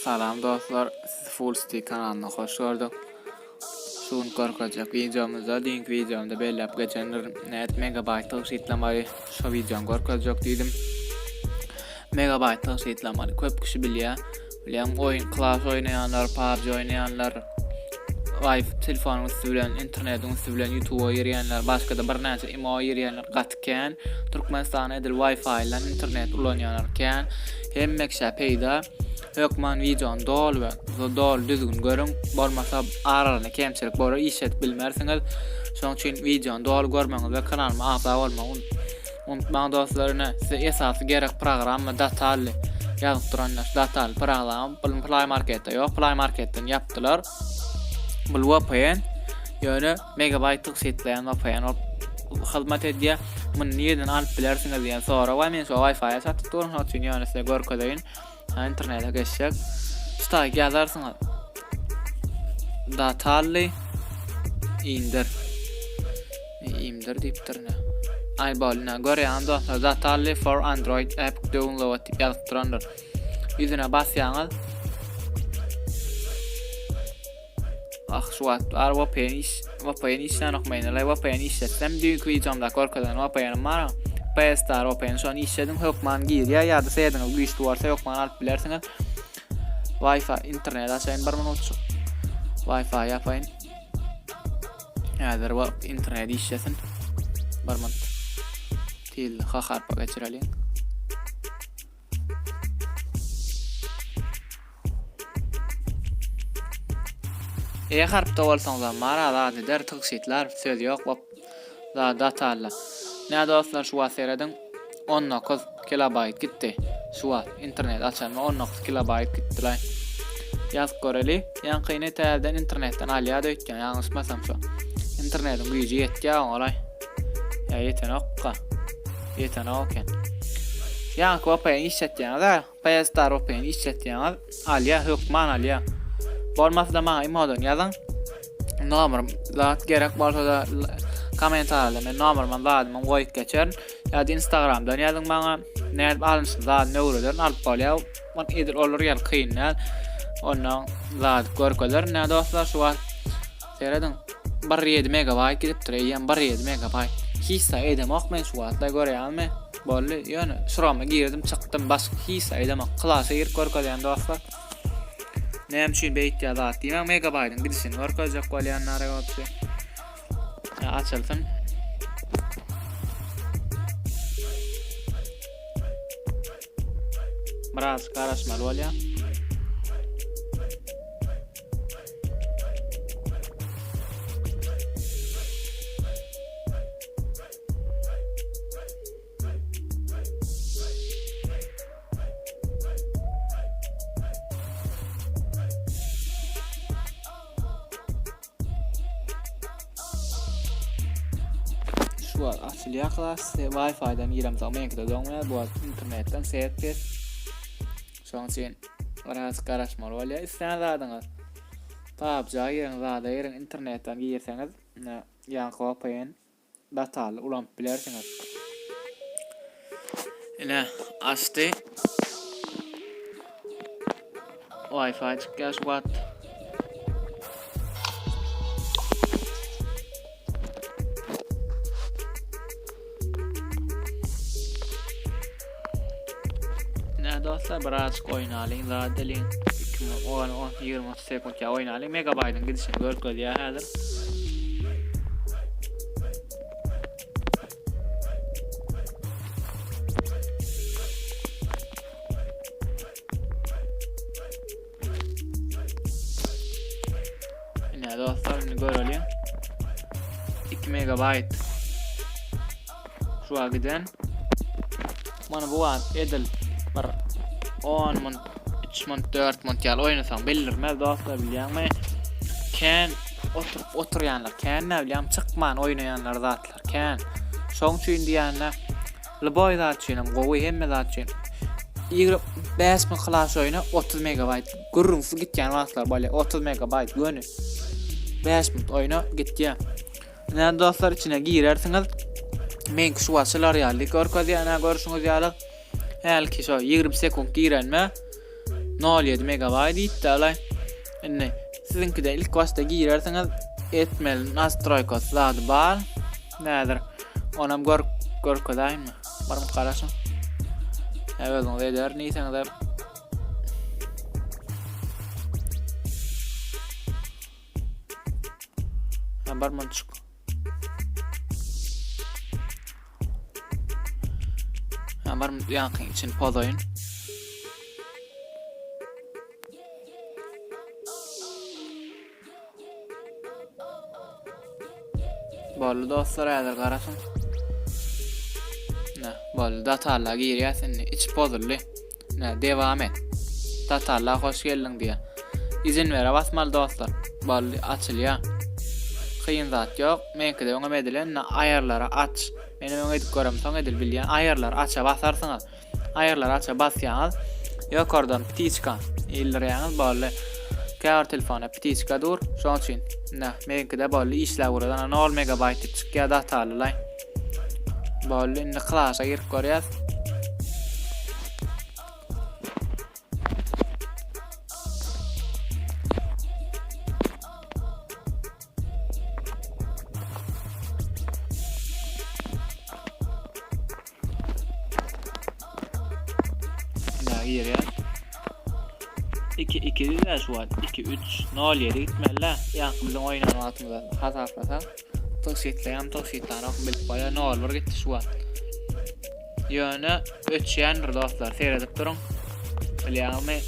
Salam dostlar, siz Full Stick kanalına hoş gördük. Şun korkacak videomuzda, dünkü videomda bellep geçenler net megabayt tygsytlamaly şu videom korkacak dedim. Megabayt tygsytlamaly köp kişi bilýär. Bilýän oyun class oynayanlar, PUBG oynayanlar, Wi-Fi telefonun bilen, internetin bilen YouTube'a ýerýänler, başga da bir näçe imo ýerýänler gatken, Türkmenistan edil Wi-Fi ile internet ulanýanlarken hemmekşä peýda hokman videon dol we dol düzgün görüň, bolmasa aralarynda kemçilik bolar, işet bilmersiňiz. Şoň üçin videon dol görmeňiz we kanalyma abone bolmaňyz unutmaň dostlaryna. Size esasy gerek program we dataly ýazyp duranlar. Dataly program Play Marketde ýok, Play Marketden ýapdylar. Bu VPN ýöne megabayt tygsytlayan VPN hyzmat edýär. Muny nerden alyp bilersiňiz diýen sonra we men şu Wi-Fi satyp durýan üçin ýöne size görkezýän. İnternete geçecek. İşte yazarsanız dataly indir deyip durna. Ay bolna görýän dostlar, dataly for Android app download diýip ýazyp duranlar. Ýüzüne basýaňyz şu wagt VPN işden okmaýan, VPN işletsem dünkü videomda korkadan VPN var. Star Open şu an işledim, hokman girýär ýa-da seýdiňiz güýçli bolsa hokman alyp bilersiňiz. Wi-Fi internet açaýyn bir minut. Wi-Fi ýapaýyn. Häzir bu internet işlesin. Bir minut. Til harpa geçirelim. Harpda bolsaňyz marada der tygsytlar söz ýok. Dataly. Ne dostlar, şu sereden 19 kilobayt gitti. Şu internet açan 19 kilobayt gitdiler. Yaz göreli. Ýa-ni täzeden internetten alýar öýtgen, ýaňyşmasam şu. Internetin güýji ýetýär olay. Ya ýeten oken. Ýa VPN işletýäňiz, Star VPN işletýäňiz, alýar hokman alýar. Bolmasa da maňa imodon ýazan. Nomer zat gerek bolsa da komentarlarda men nomerman zadymy goýup geçer. Ýa-da Instagramdan ýazyň maňa. Näde alınşy zat nöwreden alyp bolýar. Man edil olur ýaly kynlar. Ondan zat görkeler. Näde dostlar, şu wagt seredin 1.7 megabayt gidipdir. Ýa 1.7 megabayt. Hissa edemek men şu wagtda görýärmi? Bolly, ýöne şurama girdim, çykdym, başga hissa edemek. Klasy ýer görkezýän dostlar. Näme üçin beýtýär zat diýmem, megabaytyň birisini görkezjek bolýanlara ýoksa. Açılsın. Biraz karışmalı olya. Bu açılýar class Wi-Fi'den giremsem meňde doňa bu internetten seýetdir. Şoň üçin biraz garaşmaly bolýar. Sen zadyňyz PUBG ýeriniň internetten girseňiz, ýa-ni VPN dataly ulanıp bilersiňiz. Ine açdy. Wi-Fi çykýar şu wagt. Dostlar biraz oynalyň zadylyň 20 sekundja oynalyň megabaytyň gidişini görkezýär häzir. Ine dostlar, indi görelim. 2 megabayt şu agiden mana bu wagt edil 10 min, 3 min, 4 min ýaly oýnasaň bildirmez dostlar, bilýärmi? Kän oturýanlar, kän näbilýär çykman oýnaýanlar zatlar, kän. Şoň üçin diýänler, boy zat üçin, gowy hemme zat üçin. 25 min class oýna 30 megabayt gorun gitýän wagtlar bolýar, 30 megabayt göni. 5 min oýna gitýär. Näde dostlar, içine girersiňiz. Men şu wasalar ýaly görkezýän, görüşüňiz ýaly. Helki şu 20 sekund girenme 0,7 megabayt ýitdi. Indi sizinki de ilk başta girerseniz etmeli nastroykos zady bar. Nädir? Onam görkezaymy? Barym garaşyň. Özüňiz eder niýseňiz. Barman çık. Barım ýakyn için pozoyun. Bolly dostlar äder garaşyň. Bolly datarla girýärsin, iç pozully. Dewam et. Datarla hoş geldin diýe. İzin bere basmaly dostlar. Bolly açylýar. Kıyın zat yok. Menki de öňe edilen ayarlara aç. Benim öňe edip görem soň edil bilýän ayarlar aça basarsyňyz. Ayarlar aça basýaňyz ýokardan ptiçka ildirýäňiz bolly. Kär telefona ptiçka dur. Şoň üçin menki de bolly işläp guradan 0 megabayt çykýar datarly. Bolly indi klasa girip görýär. Ýerä 2 diýär şu an 2 3 0 ýere gitmeli. Ýa-ni bilen oýnanatymda hasaplasak tygsytlaryň bilip goýar 0 bir gitdi şu an. Ýöne öçýändir dostlar, seredip durun. Bilýärmi?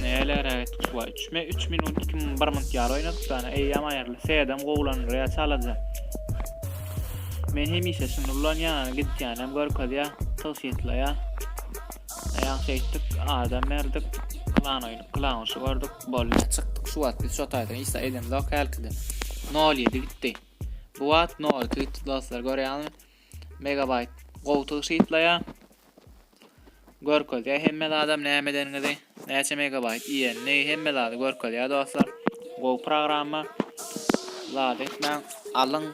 Neler etdik şu an 3 minut 2 minut ýar oýnadyk sana. Eýýam aýarly. Sedem gowulanýar ýa çalajak. Men hemişe şundan ýa gitýänem görkezýär. Tygsytlaya. Aýaň şeýtdik, adam merdik. Klan şu gördük. Bolly çykdyk şu wagt biz şotaýdan ýa edem lokalkide. 0,7 gitdi. Bu wagt 0 gitdi dostlar görýärmi? Megabayt gow tygsytlaya. Görkezýär hemme adam nämeden gidi? Näçe megabayt ýene hemme adam görkezýär dostlar. Gow programma. Zat etmäň alyň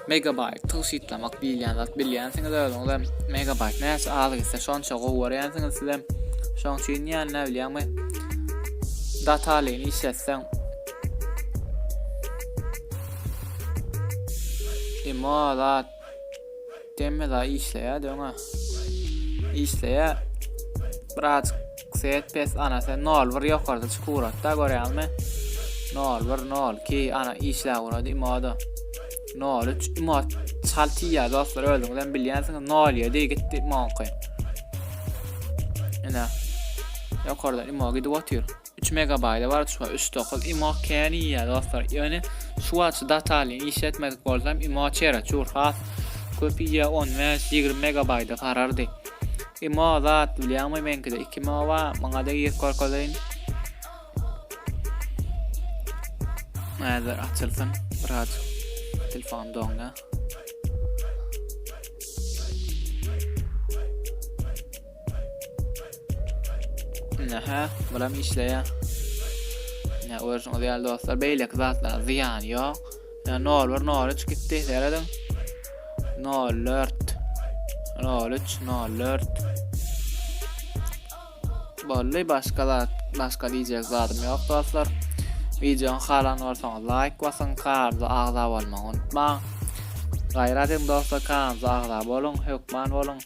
megabayt tygsytlamak bilýänsiňiz özüňiz megabayt näçe algysy şonça gowurýansyňyz sizem şoň üçin ýa ne bilýärmi datalyny işletseň imolat temela isleya döňe isleya biraz set pes ana sen 0 bir ýokarda çykuratda görýärmi 0 1 0 2 ana işläp urady imada 0-3 imad çaltyýar dostlar özüňizden bilýänsiňiz 0-7 gitdi manky. Ene ýokardan imad gidip otýar. 3 megabayt var şu 3.9 imad känýär dostlar. Ýöne şu wagt datalyny işletmedik bolsam imad çera çurhat köpüýe 10 we 20 megabayta garardy. Imad zat bilýärmi menki de 2 imad wa maňa da ýerkorkalaýyn. Näder açylsyn biraz Telefonda. Nähä, bulam işleýär. Ne özüň ýaly dostlar, beýlek zatlar ziýan ýok. 0-1-0-3 gitdi derdim. 0-4 0-3 0-4 Bolly başga diýjek zatym ýok dostlar. Videoň halan bolsaňyz like basyň, kanalda agza bolmagy unutmaň. Gaýratym dostlar, kanalda agza bolun, hokman bolun.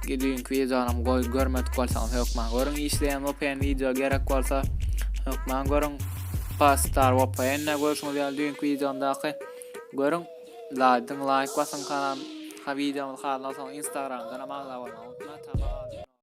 Gidýänki videoňam görmedik bolsaňyz hokman görüň, isleýän open video gerek bolsa hokman görüň. Pastar open görüşmek ýaly düýünki videomdaky görüň. Like basyň kanal, ha videomy halan bolsaň Instagramdan agza bolmagy unutmaň.